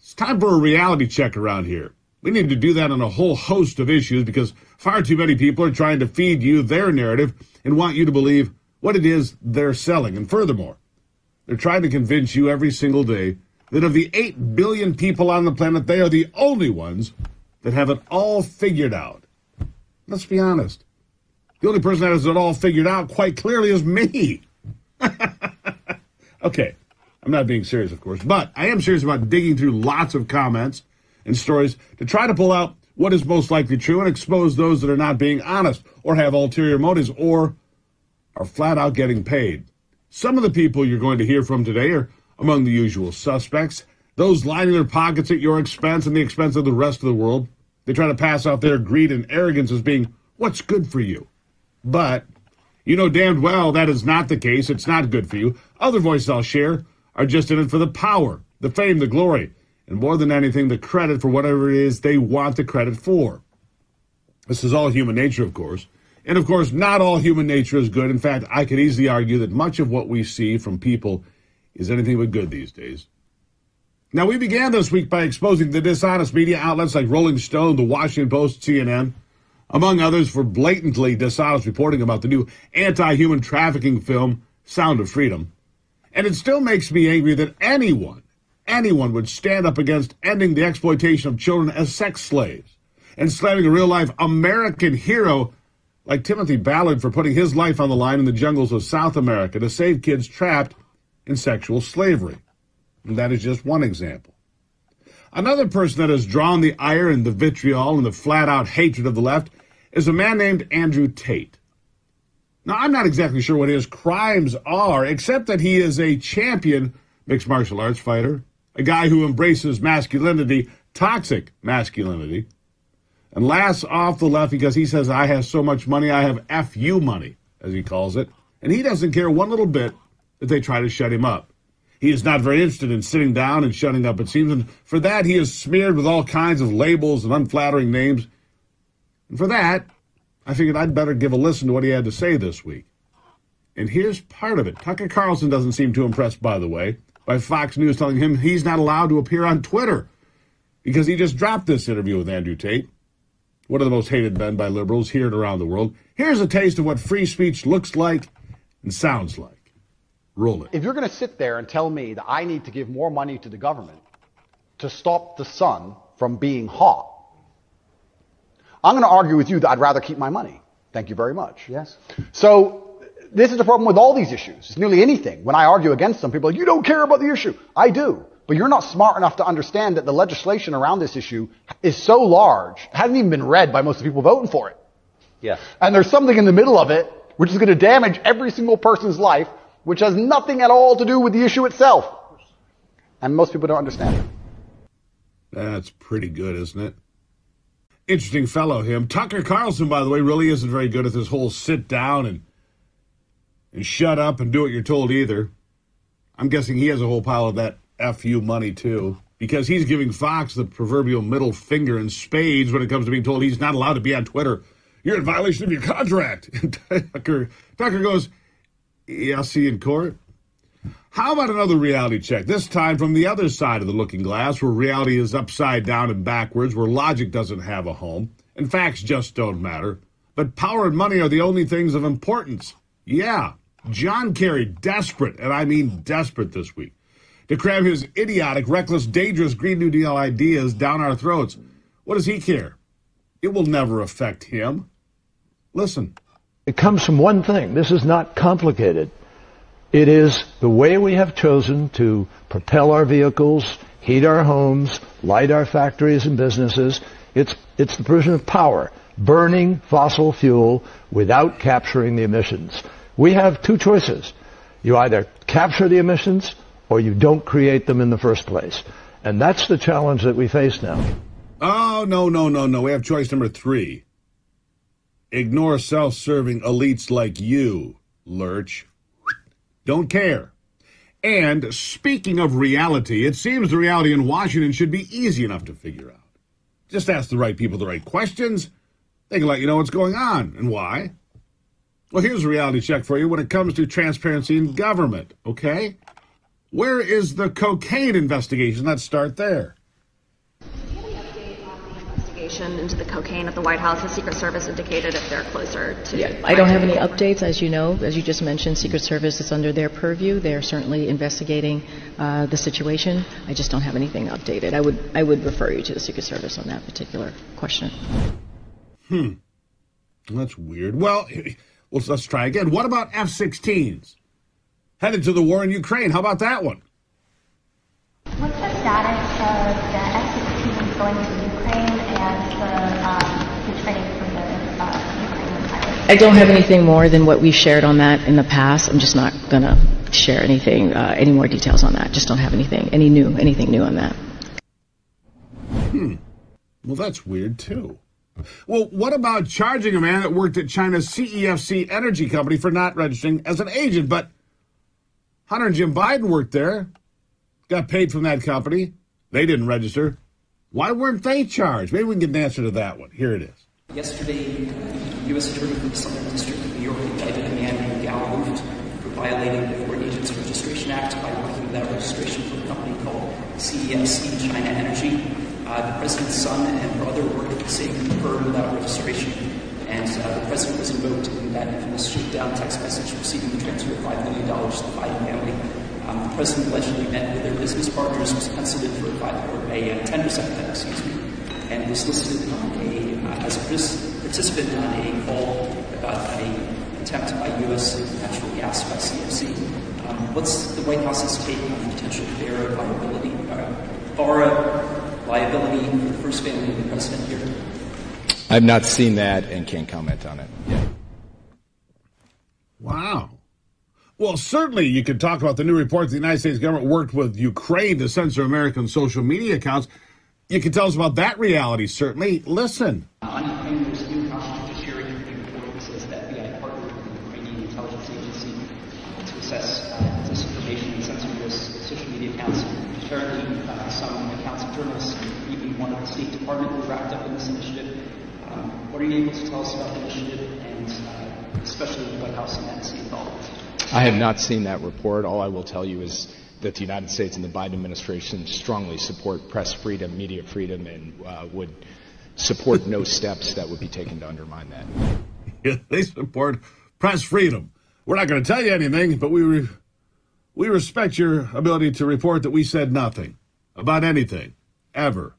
It's time for a reality check around here. We need to do that on a whole host of issues because far too many people are trying to feed you their narrative and want you to believe what it is they're selling. And furthermore, they're trying to convince you every single day that of the 8 billion people on the planet, they are the only ones that have it all figured out. Let's be honest. The only person that has it all figured out quite clearly is me. Okay, I'm not being serious, of course, but I am serious about digging through lots of comments and stories to try to pull out what is most likely true and expose those that are not being honest or have ulterior motives or are flat out getting paid. Some of the people you're going to hear from today are among the usual suspects, those lining their pockets at your expense and the expense of the rest of the world. They try to pass off their greed and arrogance as being what's good for you. But you know damned well that is not the case. It's not good for you. Other voices I'll share are just in it for the power, the fame, the glory, and more than anything, the credit for whatever it is they want the credit for. This is all human nature, of course. And, of course, not all human nature is good. In fact, I could easily argue that much of what we see from people is anything but good these days. Now, we began this week by exposing the dishonest media outlets like Rolling Stone, The Washington Post, CNN, among others, for blatantly dishonest reporting about the new anti-human trafficking film, Sound of Freedom. And it still makes me angry that anyone would stand up against ending the exploitation of children as sex slaves and slamming a real-life American hero like Timothy Ballard for putting his life on the line in the jungles of South America to save kids trapped in sexual slavery. And that is just one example. Another person that has drawn the ire and the vitriol and the flat-out hatred of the left is a man named Andrew Tate. Now, I'm not exactly sure what his crimes are, except that he is a champion mixed martial arts fighter, a guy who embraces masculinity, toxic masculinity, and laughs off the left because he says, I have so much money, I have F-you money, as he calls it, and he doesn't care one little bit that they try to shut him up. He is not very interested in sitting down and shutting up, it seems, and for that he is smeared with all kinds of labels and unflattering names. And for that, I figured I'd better give a listen to what he had to say this week. And here's part of it. Tucker Carlson doesn't seem too impressed, by the way, by Fox News telling him he's not allowed to appear on Twitter because he just dropped this interview with Andrew Tate, one of the most hated men by liberals here and around the world. Here's a taste of what free speech looks like and sounds like. Roll it. If you're going to sit there and tell me that I need to give more money to the government to stop the sun from being hot, I'm going to argue with you that I'd rather keep my money. Thank you very much. Yes. So this is the problem with all these issues. It's nearly anything. When I argue against them, people are like, you don't care about the issue. I do. But you're not smart enough to understand that the legislation around this issue is so large, it hasn't even been read by most of the people voting for it. Yes. And there's something in the middle of it which is going to damage every single person's life, which has nothing at all to do with the issue itself. And most people don't understand it. That's pretty good, isn't it? Interesting fellow, him. Tucker Carlson, by the way, really isn't very good at this whole sit down and shut up and do what you're told either. I'm guessing he has a whole pile of that F-you money, too, because he's giving Fox the proverbial middle finger in spades when it comes to being told he's not allowed to be on Twitter. You're in violation of your contract. And Tucker goes, yeah, I'll see you in court. How about another reality check, this time from the other side of the looking glass, where reality is upside down and backwards, where logic doesn't have a home, and facts just don't matter. But power and money are the only things of importance. Yeah, John Kerry, desperate, and I mean desperate this week, to cram his idiotic, reckless, dangerous Green New Deal ideas down our throats. What does he care? It will never affect him. Listen. It comes from one thing. This is not complicated. It is the way we have chosen to propel our vehicles, heat our homes, light our factories and businesses. It's the provision of power, burning fossil fuel without capturing the emissions. We have two choices. You either capture the emissions or you don't create them in the first place. And that's the challenge that we face now. Oh, no. We have choice number 3. Ignore self-serving elites like you, Lurch. Don't care. And speaking of reality, it seems the reality in Washington should be easy enough to figure out. Just ask the right people the right questions. They can let you know what's going on and why. Well, here's a reality check for you when it comes to transparency in government, okay? Where is the cocaine investigation? Let's start there. investigation into the cocaine at the White House. The Secret Service indicated if they're closer to... Yeah, I don't have any updates. As you know, as you just mentioned, Secret Service is under their purview. They're certainly investigating the situation. I just don't have anything updated. I would refer you to the Secret Service on that particular question. That's weird. Well, let's try again. What about F-16s? Headed to the war in Ukraine. How about that one? What's the status of the F-16s going to Ukraine and the training for the Ukrainian pilots? I don't have anything more than what we've shared on that in the past. I'm just not going to share anything, any more details on that. Just don't have anything new on that. Well, that's weird, too. Well, what about charging a man that worked at China's CEFC energy company for not registering as an agent? But Hunter and Jim Biden worked there, got paid from that company. They didn't register. Why weren't they charged? Maybe we can get an answer to that one. Here it is. Yesterday, the U.S. Attorney for the Southern District of New York indicted a man named Gal Luft for violating the Foreign Agents Registration Act by working without registration for a company called CEFC China Energy. The president's son and brother worked at the same firm without registration, and the president was invoked in that infamous shoot-down text message receiving the transfer of $5 million to the Biden family. The president allegedly met with their business partners, was consulted for a 10% cut, and was listed on as a participant on a call about an attempt by U.S. natural gas by CFC. What's the White House's take on the potential FARA liability for the first family of the president here? I've not seen that and can't comment on it yet. Wow. Well, certainly you could talk about the new report that the United States government worked with Ukraine to censor American social media accounts. You can tell us about that reality, certainly. Listen. On Ukraine, there's a new House Judiciary report that says that the FBI partnered with the Ukrainian intelligence agency to assess disinformation and censor U.S. social media accounts. Apparently, some accounts of journalists, even one of the State Department, were wrapped up in this initiative. What are you able to tell us about the initiative, and especially the White House and NBC involved? I have not seen that report. All I will tell you is that the United States and the Biden administration strongly support press freedom, media freedom, and would support no steps that would be taken to undermine that. Yeah, they support press freedom. We're not going to tell you anything, but we respect your ability to report that we said nothing about anything, ever.